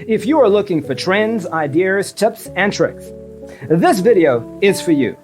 If you are looking for trends, ideas, tips, and tricks, this video is for you.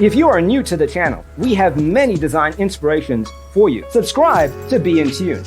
If you are new to the channel, we have many design inspirations for you. Subscribe to be in tune.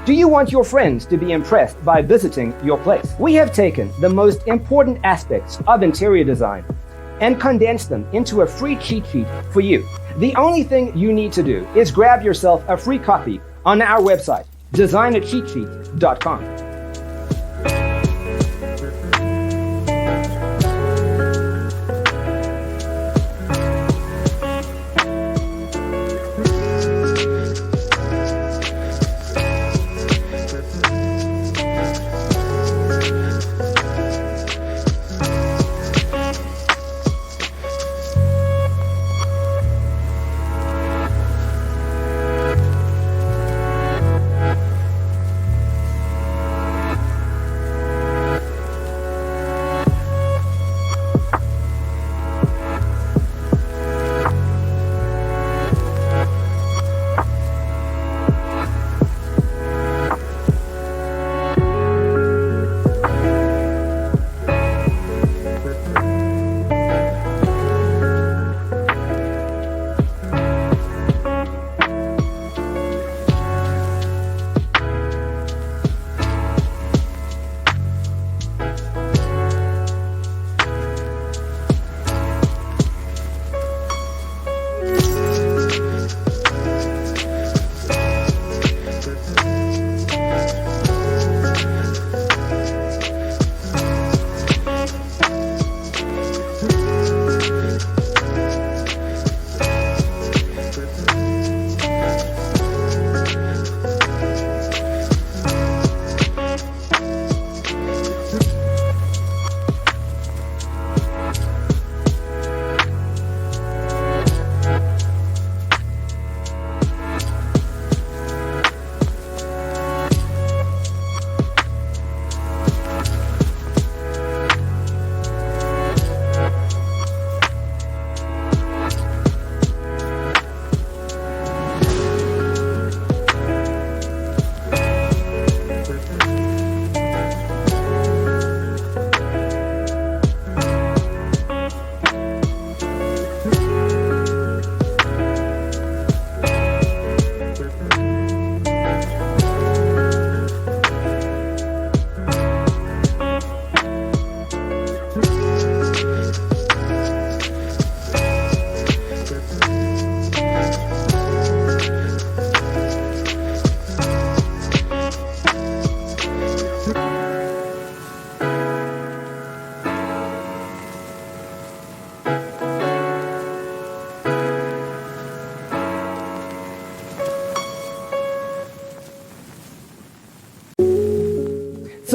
Do you want your friends to be impressed by visiting your place? We have taken the most important aspects of interior design and condense them into a free cheat sheet for you. The only thing you need to do is grab yourself a free copy on our website, designercheatsheet.com.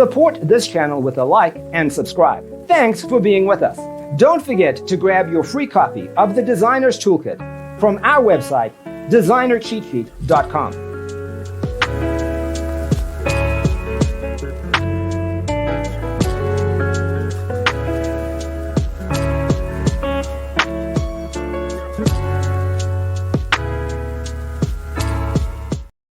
Support this channel with a like and subscribe. Thanks for being with us. Don't forget to grab your free copy of the Designer's Toolkit from our website, designercheatsheet.com.